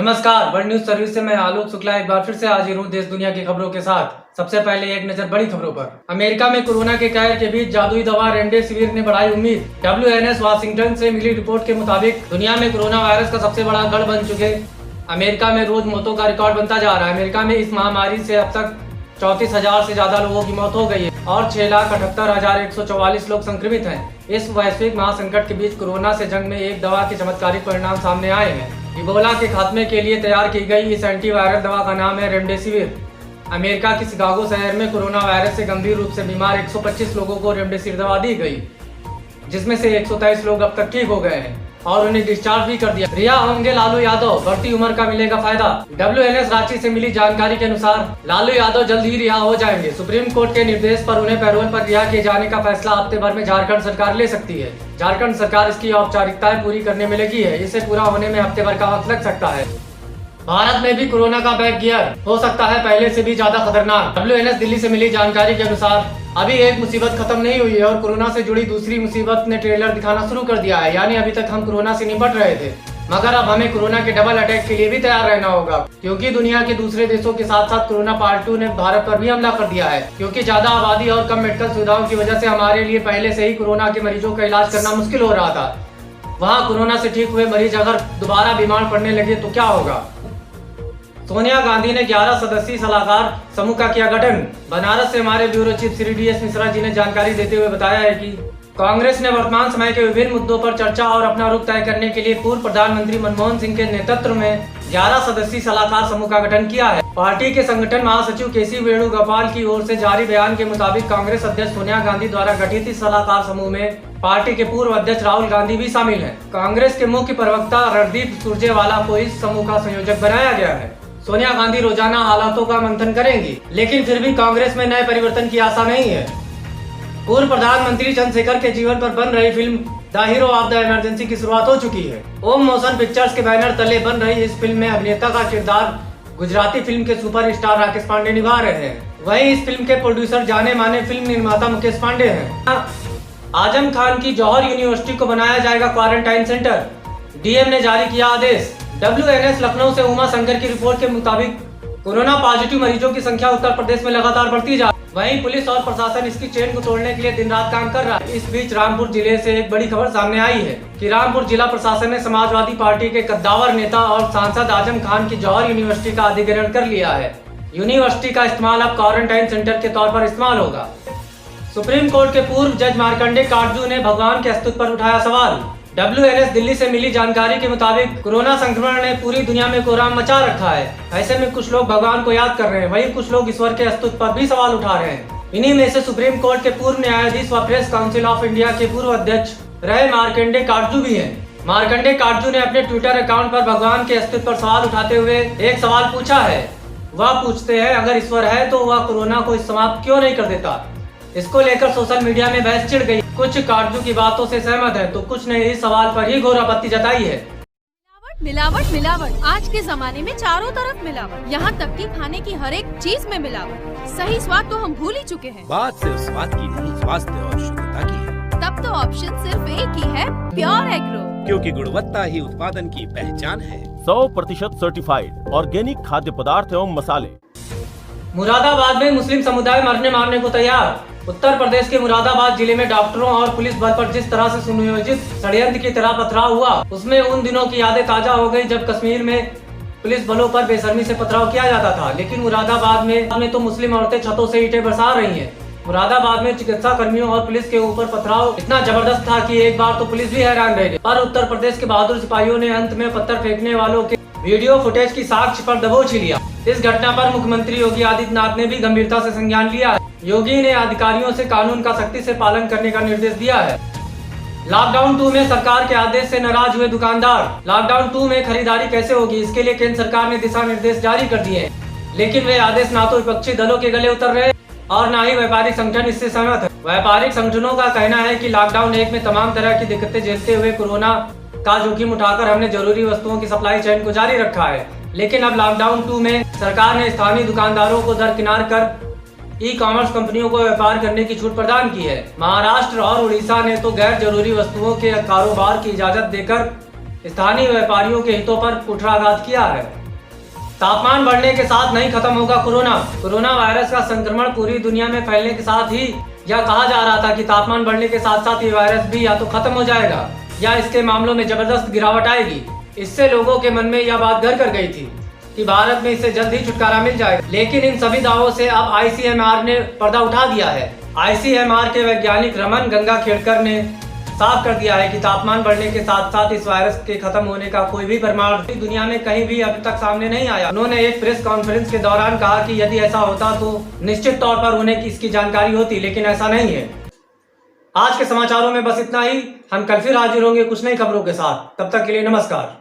नमस्कार, world news service से मैं आलोक शुक्ला एक बार फिर से हाजिर हूँ देश दुनिया की खबरों के साथ। सबसे पहले एक नजर बड़ी खबरों पर। अमेरिका में कोरोना के कहर के बीच जादुई दवा रेमडेसिविर ने बढ़ाई उम्मीद। WNS वाशिंगटन से मिली रिपोर्ट के मुताबिक दुनिया में कोरोना वायरस का सबसे बड़ा गढ़ बन चुके अमेरिका में रोज मौतों का रिकॉर्ड बनता जा रहा है। अमेरिका में इस महामारी से अब तक 34,000 से ज्यादा लोगों की मौत हो गई है और 6,78,144 लोग संक्रमित हैं। इस वैश्विक महासंकट के बीच कोरोना से जंग में एक दवा के चमत्कारिक परिणाम सामने आए हैं। इबोला के खात्मे के लिए तैयार की गई इस एंटीवायरल दवा का नाम है रेमडेसिविर। अमेरिका के शिकागो शहर में कोरोना वायरस से गंभीर रूप से बीमार 125 लोगों को रेमडेसिविर दवा दी गई, जिसमें से 123 लोग अब तक ठीक हो गए हैं और उन्हें डिस्चार्ज भी कर दिया। रिहा होंगे लालू यादव, बढ़ती उम्र का मिलेगा फायदा। WNS रांची से मिली जानकारी के अनुसार लालू यादव जल्द ही रिहा हो जाएंगे। सुप्रीम कोर्ट के निर्देश पर उन्हें पैरोल पर रिहा किए जाने का फैसला हफ्ते भर में झारखंड सरकार ले सकती है। झारखंड सरकार इसकी औपचारिकताएं पूरी करने में लगी है। इसे पूरा होने में हफ्ते भर का वक्त लग सकता है। भारत में भी कोरोना का बैक गियर हो सकता है पहले से भी ज्यादा खतरनाक। WNS दिल्ली से मिली जानकारी के अनुसार अभी एक मुसीबत खत्म नहीं हुई है और कोरोना से जुड़ी दूसरी मुसीबत ने ट्रेलर दिखाना शुरू कर दिया है। यानी अभी तक हम कोरोना से निपट रहे थे, मगर अब हमें कोरोना के डबल अटैक के लिए भी तैयार रहना होगा, क्योंकि दुनिया के दूसरे देशों के साथ साथ कोरोना पार्ट 2 ने भारत पर भी हमला कर दिया है। क्योंकि ज्यादा आबादी और कम मेडिकल सुविधाओं की वजह से हमारे लिए पहले से ही कोरोना के मरीजों का इलाज करना मुश्किल हो रहा था। वहाँ कोरोना से ठीक हुए मरीज अगर दोबारा बीमार पड़ने लगे तो क्या होगा। सोनिया गांधी ने 11 सदस्यीय सलाहकार समूह का किया गठन। बनारस से हमारे bureau chief Shri DS Mishra ji ने जानकारी देते हुए बताया है कि कांग्रेस ने वर्तमान समय के विभिन्न मुद्दों पर चर्चा और अपना रुख तय करने के लिए पूर्व प्रधानमंत्री मनमोहन सिंह के नेतृत्व में 11 सदस्यीय सलाहकार समूह का गठन किया है। पार्टी के संगठन महासचिव KC वेणुगोपाल की ओर से जारी बयान के मुताबिक कांग्रेस अध्यक्ष सोनिया गांधी द्वारा गठित इस सलाहकार समूह में पार्टी के पूर्व अध्यक्ष राहुल गांधी भी शामिल है। कांग्रेस के मुख्य प्रवक्ता रणदीप सुरजेवाला को इस समूह का संयोजक बनाया गया है। सोनिया गांधी रोजाना हालातों का मंथन करेंगी, लेकिन फिर भी कांग्रेस में नए परिवर्तन की आशा नहीं है। पूर्व प्रधानमंत्री चंद्रशेखर के जीवन पर बन रही film the hero of the emergency की शुरुआत हो चुकी है। ओम मोशन पिक्चर्स के बैनर तले बन रही इस फिल्म में अभिनेता का किरदार गुजराती फिल्म के सुपरस्टार राकेश पांडे निभा रहे हैं। वहीं इस फिल्म के प्रोड्यूसर जाने माने फिल्म निर्माता मुकेश पांडे हैं। आजम खान की जौहर यूनिवर्सिटी को बनाया जाएगा क्वारंटाइन सेंटर, DM ने जारी किया आदेश। WNS लखनऊ से उमा शंकर की रिपोर्ट के मुताबिक कोरोना पॉजिटिव मरीजों की संख्या उत्तर प्रदेश में लगातार बढ़ती जा रही है। वहीं पुलिस और प्रशासन इसकी चेन को तोड़ने के लिए दिन रात काम कर रहा है। इस बीच रामपुर जिले से एक बड़ी खबर सामने आई है कि रामपुर जिला प्रशासन ने समाजवादी पार्टी के कद्दावर नेता और सांसद आजम खान की जौहर यूनिवर्सिटी का अधिग्रहण कर लिया है। यूनिवर्सिटी का इस्तेमाल अब क्वारंटाइन सेंटर के तौर पर इस्तेमाल होगा। सुप्रीम कोर्ट के पूर्व जज मार्कंडे काटजू ने भगवान के अस्तित्व पर उठाया सवाल। WNS दिल्ली से मिली जानकारी के मुताबिक कोरोना संक्रमण ने पूरी दुनिया में कोहराम मचा रखा है। ऐसे में कुछ लोग भगवान को याद कर रहे हैं, वहीं कुछ लोग ईश्वर के अस्तित्व पर भी सवाल उठा रहे हैं। इन्हीं में से सुप्रीम कोर्ट के पूर्व न्यायाधीश व प्रेस काउंसिल ऑफ इंडिया के पूर्व अध्यक्ष रहे मार्कंडे काटजू भी हैं। मार्कंडे काटजू ने अपने ट्विटर अकाउंट पर भगवान के अस्तित्व पर सवाल उठाते हुए एक सवाल पूछा है। वह पूछते हैं, अगर ईश्वर है तो वह कोरोना को समाप्त क्यों नहीं कर देता। इसको लेकर सोशल मीडिया में बहस छिड़ गई। कुछ काटजू की बातों से सहमत है तो कुछ ने इस सवाल पर ही घोर आपत्ति जताई है। मिलावट मिलावट आज के जमाने में चारों तरफ मिलावट, यहाँ तक कि खाने की हर एक चीज में मिलावट। सही स्वाद तो हम भूल ही चुके हैं। बात सिर्फ स्वाद की नहीं, स्वास्थ्य और शुद्धता की है। तब तो ऑप्शन सिर्फ एक ही है, प्योर एग्रो, क्योंकि गुणवत्ता ही उत्पादन की पहचान है। 100% सर्टिफाइड ऑर्गेनिक खाद्य पदार्थ एवं मसाले। मुरादाबाद में मुस्लिम समुदाय मरने मारने को तैयार। उत्तर प्रदेश के मुरादाबाद जिले में डॉक्टरों और पुलिस बल पर जिस तरह से सुनियोजित षड्यंत्र की तरह पथराव हुआ, उसमें उन दिनों की यादें ताजा हो गई जब कश्मीर में पुलिस बलों पर बेशर्मी से पथराव किया जाता था। लेकिन मुरादाबाद में तो मुस्लिम औरतें छतों से ईंटें बरसा रही हैं। मुरादाबाद में चिकित्सा कर्मियों और पुलिस के ऊपर पथराव इतना जबरदस्त था कि एक बार तो पुलिस भी हैरान रह गई। पर उत्तर प्रदेश के बहादुर सिपाहियों ने अंत में पत्थर फेंकने वालों के वीडियो फुटेज की साक्ष्य पर दबोच लिया। इस घटना पर मुख्यमंत्री योगी आदित्यनाथ ने भी गंभीरता से संज्ञान लिया है। योगी ने अधिकारियों से कानून का सख्ती से पालन करने का निर्देश दिया है। लॉकडाउन 2 में सरकार के आदेश से नाराज हुए दुकानदार। लॉकडाउन 2 में खरीदारी कैसे होगी, इसके लिए केंद्र सरकार ने दिशा निर्देश जारी कर दिए हैं। लेकिन वे आदेश ना तो विपक्षी दलों के गले उतर रहे और न ही व्यापारिक संगठन इससे सहमत है। व्यापारिक संगठनों का कहना है कि लॉकडाउन 1 में तमाम तरह की दिक्कतें झेलते हुए कोरोना का जोखिम उठाकर हमने जरूरी वस्तुओं की सप्लाई चेन को जारी रखा है। लेकिन अब लॉकडाउन 2 में सरकार ने स्थानीय दुकानदारों को दरकिनार कर ई-कॉमर्स कंपनियों को व्यापार करने की छूट प्रदान की है। महाराष्ट्र और उड़ीसा ने तो गैर जरूरी वस्तुओं के कारोबार की इजाजत देकर स्थानीय व्यापारियों के हितों पर कुठाराघात किया है। तापमान बढ़ने के साथ नहीं खत्म होगा कोरोना वायरस का संक्रमण पूरी दुनिया में फैलने के साथ ही यह कहा जा रहा था कि तापमान बढ़ने के साथ साथ ये वायरस भी या तो खत्म हो जाएगा या इसके मामलों में जबरदस्त गिरावट आएगी। इससे लोगों के मन में यह बात घर कर गई थी कि भारत में इससे जल्द ही छुटकारा मिल जाएगा। लेकिन इन सभी दावों से अब ICMR ने पर्दा उठा दिया है। ICMR के वैज्ञानिक रमन गंगाखेड़कर ने साफ कर दिया है कि तापमान बढ़ने के साथ साथ इस वायरस के खत्म होने का कोई भी प्रमाण दुनिया में कहीं भी अभी तक सामने नहीं आया। उन्होंने एक प्रेस कॉन्फ्रेंस के दौरान कहा कि यदि ऐसा होता तो निश्चित तौर पर उन्हें इसकी जानकारी होती, लेकिन ऐसा नहीं है। आज के समाचारों में बस इतना ही। हम कल फिर हाजिर होंगे कुछ नई खबरों के साथ। तब तक के लिए नमस्कार।